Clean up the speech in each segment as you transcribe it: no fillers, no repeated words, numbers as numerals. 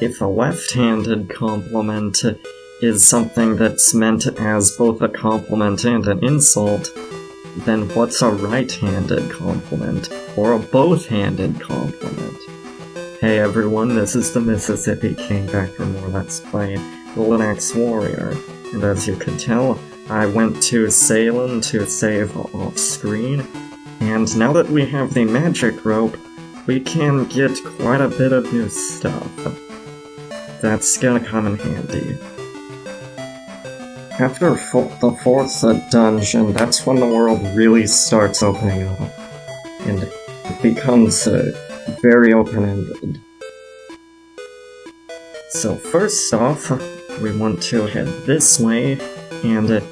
If a left-handed compliment is something that's meant as both a compliment and an insult, then what's a right-handed compliment, or a both-handed compliment? Hey everyone, this is the Mississippi King back for more Let's Play Golden Axe Warrior, and as you can tell, I went to Salem to save off-screen, and now that we have the magic rope, we can get quite a bit of new stuff. That's gonna come in handy. After the fourth dungeon, that's when the world really starts opening up, and it becomes very open-ended. So first off, we want to head this way, and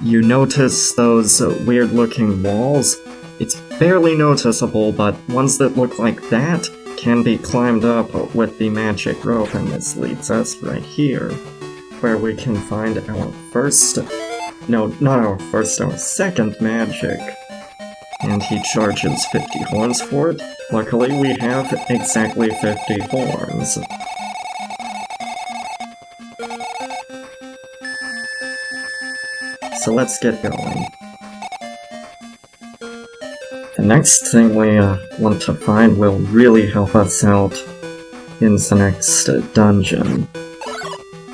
you notice those weird-looking walls. It's barely noticeable, but ones that look like that can be climbed up with the magic rope, and this leads us right here, where we can find our first... no, not our first, our second magic. And he charges 50 horns for it. Luckily, we have exactly 50 horns. So let's get going. The next thing we want to find will really help us out in the next dungeon.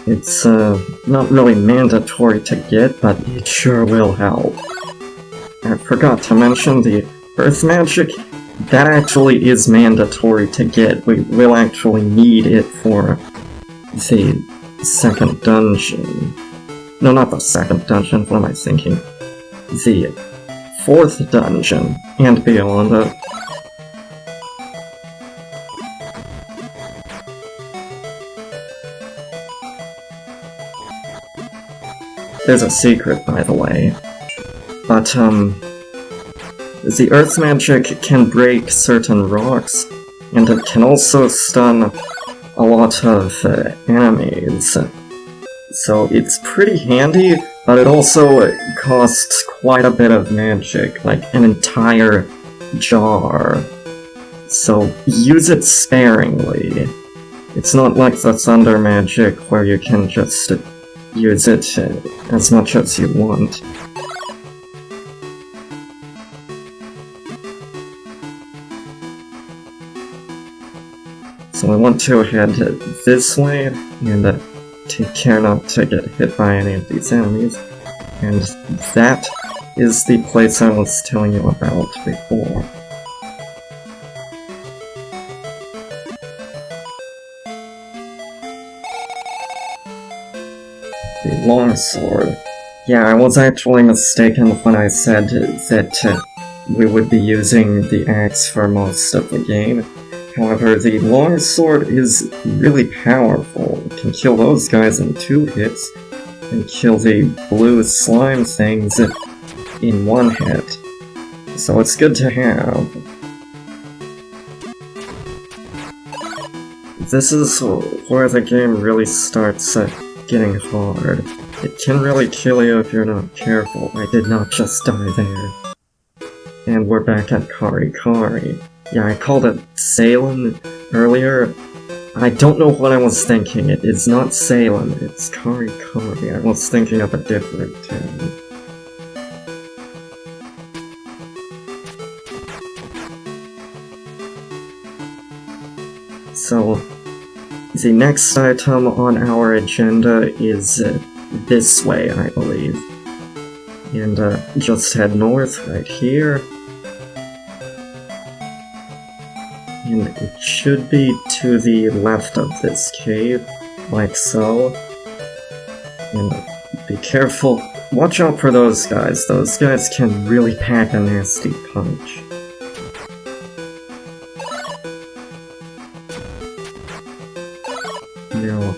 It's not really mandatory to get, but it sure will help. I forgot to mention the earth magic. That actually is mandatory to get. We will actually need it for the second dungeon. No, not the second dungeon, what am I thinking? The fourth dungeon, and beyond. There's a secret, by the way. But, the earth magic can break certain rocks, and it can also stun a lot of enemies. So it's pretty handy, but it also costs quite a bit of magic, like an entire jar. So use it sparingly. It's not like the thunder magic where you can just use it as much as you want. So I want to head this way, and take care not to get hit by any of these enemies. And that is the place I was telling you about before. The longsword. Yeah, I was actually mistaken when I said that we would be using the axe for most of the game. However, the longsword is really powerful. It can kill those guys in 2 hits, and kill the blue slime things in 1 hit. So it's good to have. This is where the game really starts getting hard. It can really kill you if you're not careful. I did not just die there. And we're back at Kari-kari. Yeah, I called it Salem earlier. I don't know what I was thinking. It is not Salem, it's Kari-kari. I was thinking of a different town. So, the next item on our agenda is this way, I believe. And just head north right here. And it should be to the left of this cave, like so. And be careful. Watch out for those guys. Those guys can really pack a nasty punch. Now,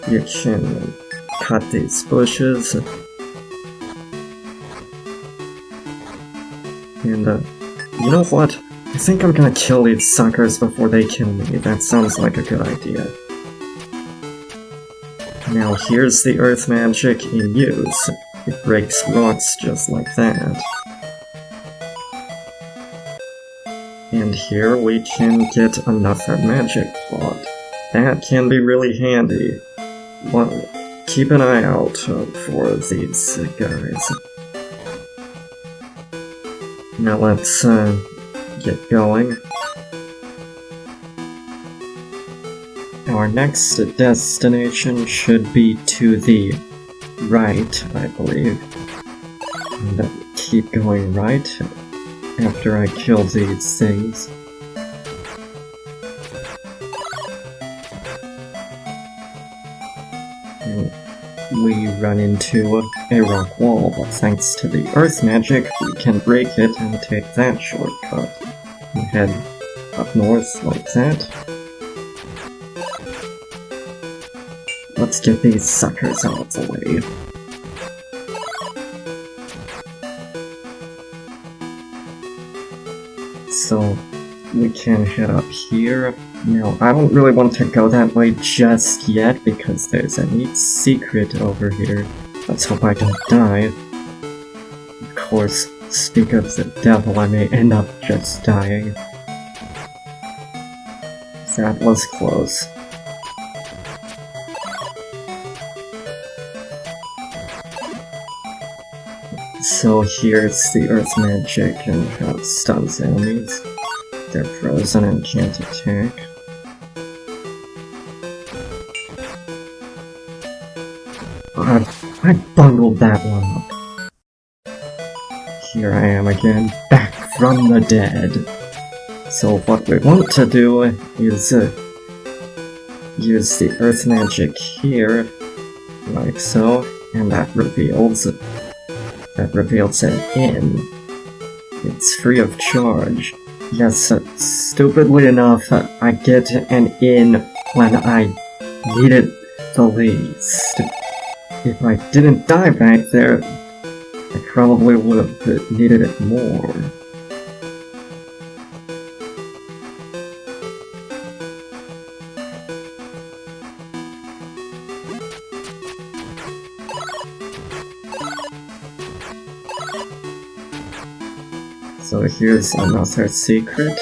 you can cut these bushes. And, you know what? I think I'm gonna kill these suckers before they kill me. That sounds like a good idea. Now here's the earth magic in use. It breaks rocks just like that. And here we can get another magic pot. That can be really handy. Well, keep an eye out for these guys. Now let's get going. Our next destination should be to the right, I believe. And keep going right after I kill these things. And we run into a rock wall, but thanks to the earth magic, we can break it and take that shortcut. And head up north like that. Let's get these suckers out of the way. So, we can head up here. Now, I don't really want to go that way just yet because there's a neat secret over here. Let's hope I don't die. Of course, speak of the devil, I may end up just dying. That was close. So here's the earth magic and how it stuns enemies. They're frozen and can't attack. I bungled that one up. Here I am again, back from the dead. So what we want to do is use the earth magic here, like so, and that reveals an inn. It's free of charge. Yes, stupidly enough, I get an inn when I need it the least. If I didn't die back there, I probably would have needed it more. So here's another secret,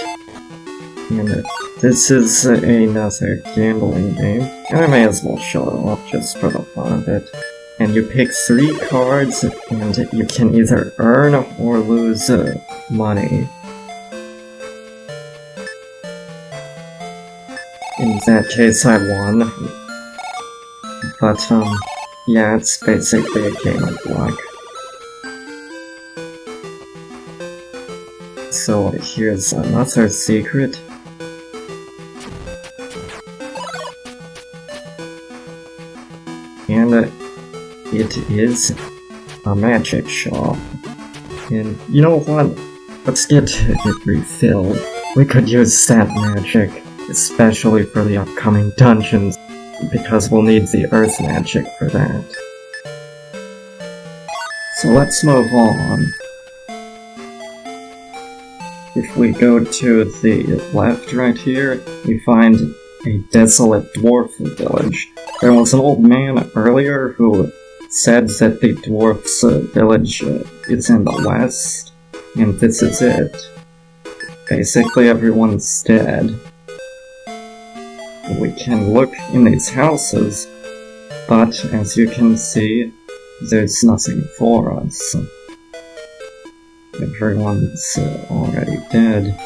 and this is another gambling game, and I may as well show it off just for the fun of it. And you pick 3 cards, and you can either earn or lose money. In that case I won, but yeah, it's basically a game of luck. So here's another secret. And it is a magic shop. And you know what? Let's get it refilled. We could use that magic, especially for the upcoming dungeons, because we'll need the earth magic for that. So let's move on. If we go to the left right here, we find a desolate dwarf village. There was an old man earlier who said that the dwarf's village is in the west, and this is it. Basically everyone's dead. We can look in these houses, but as you can see, there's nothing for us. Everyone's already dead.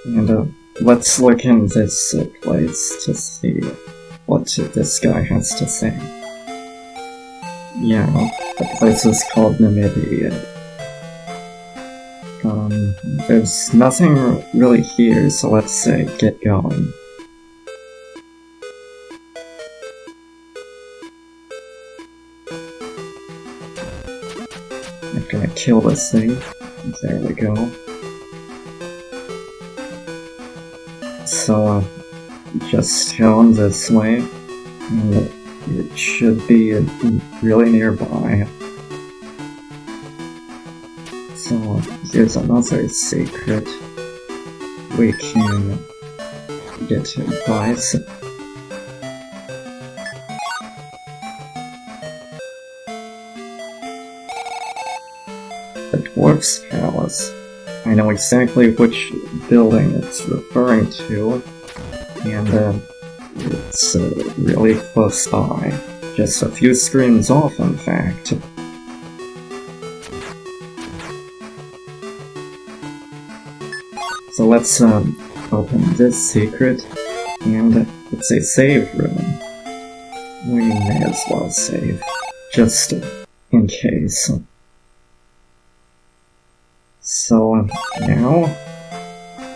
And let's look in this place to see what this guy has to say. Yeah, the place is called Namibia. There's nothing really here, so let's get going. I'm gonna kill this thing. There we go. So, just down this way, and it should be really nearby. So, here's another secret. We can get advice. Dwarf's Palace. I know exactly which building it's referring to, and it's really close by. Just a few screens off, in fact. So let's open this secret, and it's a save room. We may as well save, just in case. So now,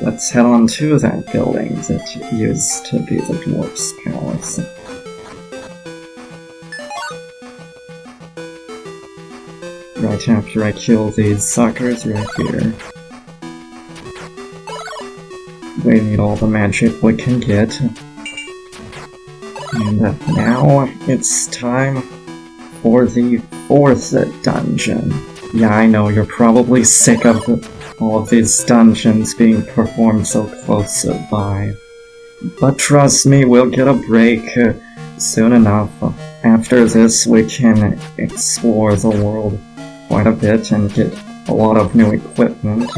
let's head on to that building that used to be the Dwarf's Palace. Right after I kill these suckers right here. We need all the magic we can get. And now it's time for the 4th dungeon. Yeah, I know, you're probably sick of all of these dungeons being performed so close by. But trust me, we'll get a break soon enough. After this, we can explore the world quite a bit and get a lot of new equipment.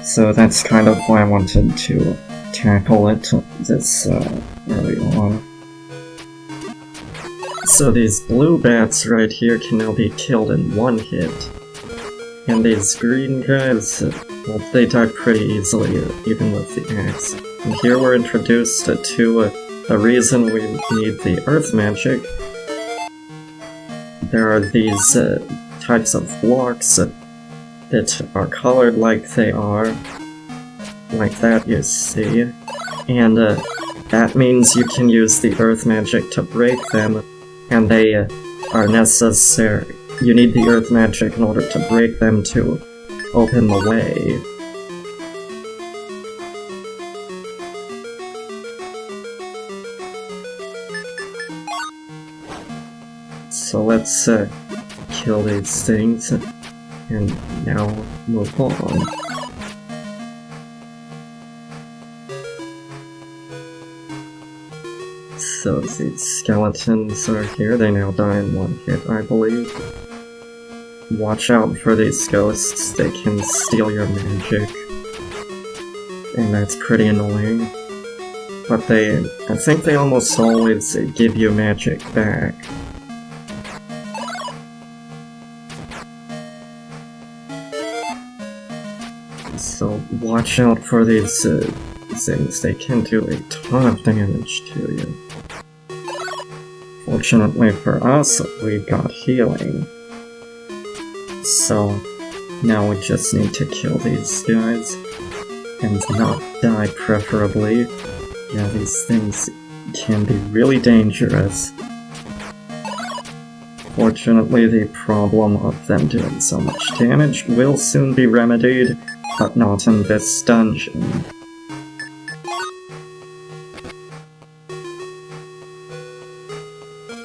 So that's kind of why I wanted to tackle it this early on. So these blue bats right here can now be killed in one hit. And these green guys, well, they die pretty easily, even with the axe. And here we're introduced to the reason we need the earth magic. There are these types of blocks that are colored like they are, like that you see. And that means you can use the earth magic to break them, and they are necessary. You need the earth magic in order to break them to open the way. So let's kill these things, and now move on. So these skeletons are here, they now die in one hit, I believe. Watch out for these ghosts, they can steal your magic. And that's pretty annoying. But I think they almost always give you magic back. So watch out for these things, they can do a ton of damage to you. Fortunately for us, we got healing. So now we just need to kill these guys, and not die preferably. Yeah, these things can be really dangerous. Fortunately, the problem of them doing so much damage will soon be remedied, but not in this dungeon.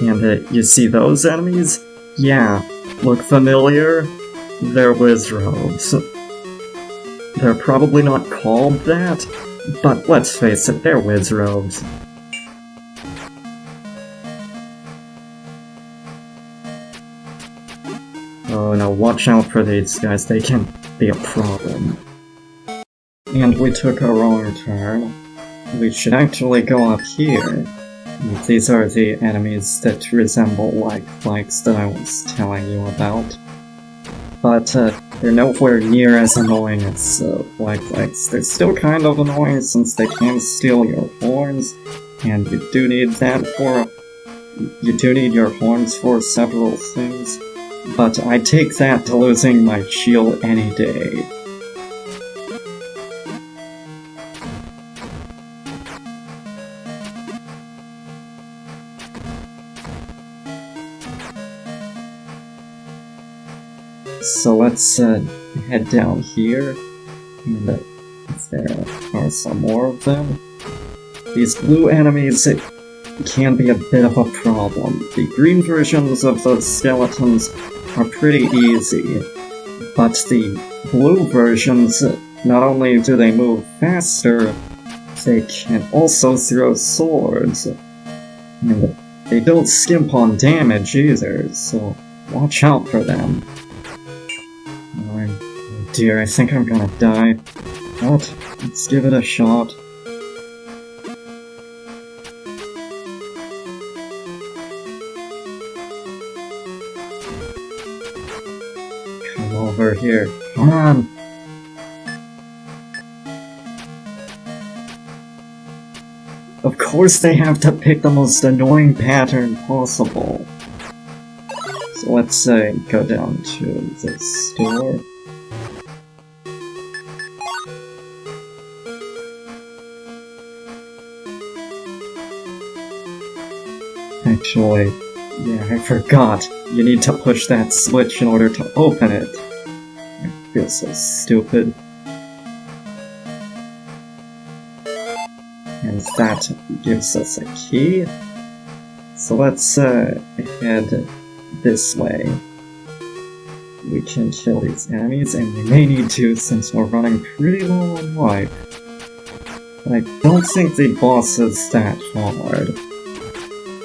And you see those enemies? Yeah, look familiar? They're Wizrobes. They're probably not called that, but let's face it, they're Wizrobes. Oh no, watch out for these guys, they can be a problem. And we took a wrong turn. We should actually go up here. These are the enemies that resemble like-likes that I was telling you about. But they're nowhere near as annoying as like-likes. They're still kind of annoying since they can steal your horns, and you do need that for... You do need your horns for several things, but I take that to losing my shield any day. So let's head down here, and there are some more of them. These blue enemies can be a bit of a problem. The green versions of those skeletons are pretty easy, but the blue versions, not only do they move faster, they can also throw swords. And they don't skimp on damage either, so watch out for them. dear, I think I'm gonna die. But let's give it a shot. Come over here. Come on! Of course they have to pick the most annoying pattern possible. So let's go down to the store. Actually, yeah, I forgot. You need to push that switch in order to open it. I feel so stupid. And that gives us a key. So let's head this way. We can kill these enemies, and we may need to since we're running pretty low on life. But I don't think the boss is that hard.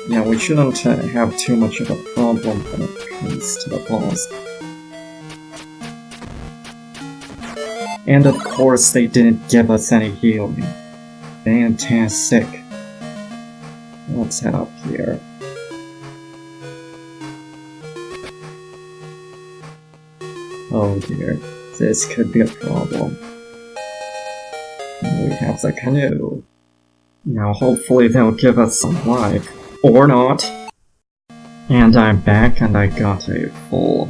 Yeah, we shouldn't have too much of a problem when it comes to the boss. And of course they didn't give us any healing. Fantastic. Let's head up here. Oh dear, this could be a problem. We have the canoe. Now hopefully they'll give us some life. Or not. And I'm back and I got a full...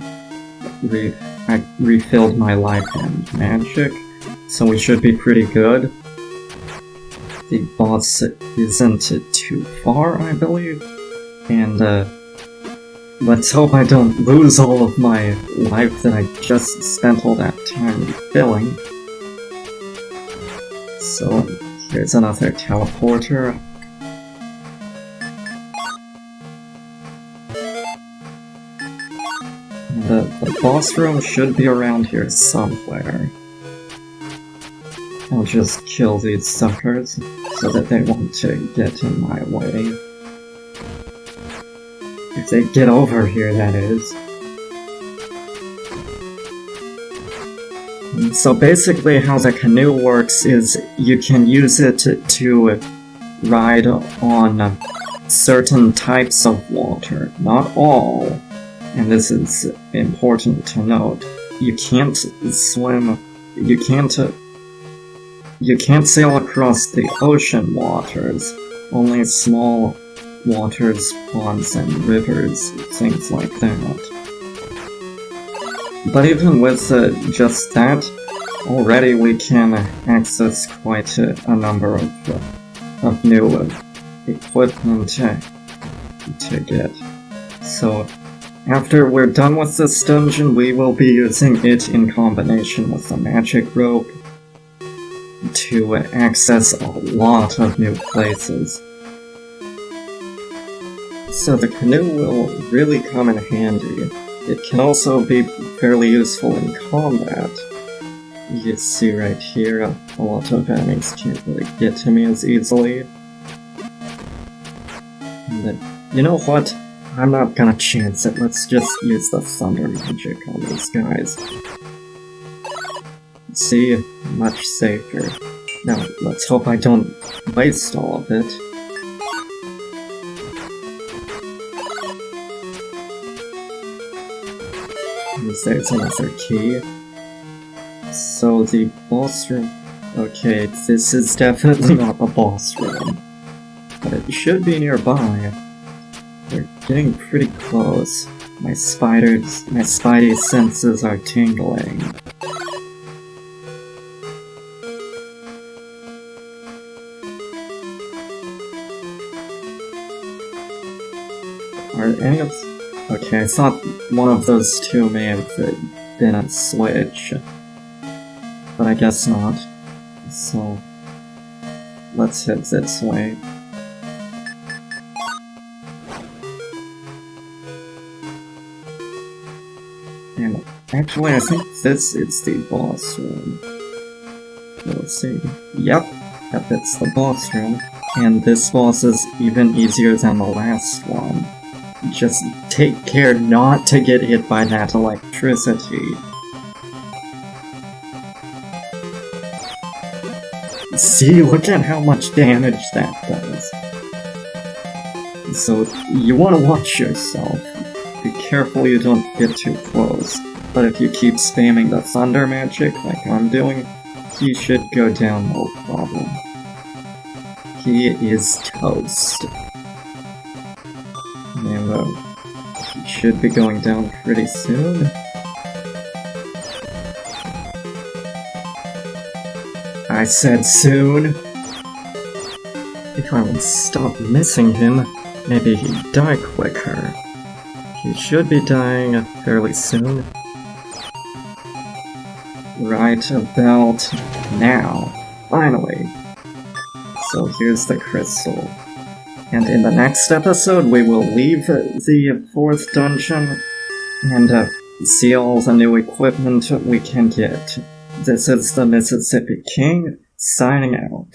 I refilled my life and magic, so we should be pretty good. The boss isn't too far, I believe. And let's hope I don't lose all of my life that I just spent all that time refilling. So here's another teleporter. The boss room should be around here somewhere. I'll just kill these suckers so that they won't get in my way. If they get over here, that is. So basically how the canoe works is you can use it to ride on certain types of water, not all. And this is important to note. You can't swim, you can't sail across the ocean waters, only small waters, ponds and rivers, things like that. But even with just that, already we can access quite a number of new equipment to get. So, after we're done with this dungeon, we will be using it in combination with the magic rope to access a lot of new places. So the canoe will really come in handy. It can also be fairly useful in combat. You can see right here, a lot of enemies can't really get to me as easily. And then, you know what? I'm not gonna chance it, let's just use the thunder magic on these guys. See? Much safer. Now, let's hope I don't waste all of it. There's another key. So the boss room... Okay, this is definitely not the boss room. But it should be nearby. We're getting pretty close. My spidey senses are tingling. Are any of... Okay, I thought one of those two may have been a switch. But I guess not. So... let's head this way. And actually, I think this is the boss room. We'll see. Yep, it's the boss room. And this boss is even easier than the last one. Just take care not to get hit by that electricity. See, look at how much damage that does. So, you want to watch yourself. Be careful you don't get too close. But if you keep spamming the thunder magic like I'm doing, he should go down no problem. He is toast. And he should be going down pretty soon. I said soon! If I would stop missing him, maybe he'd die quicker. He should be dying fairly soon. Right about now. Finally. So here's the crystal. And in the next episode we will leave the 4th dungeon and see all the new equipment we can get. This is the Mississippi King, signing out.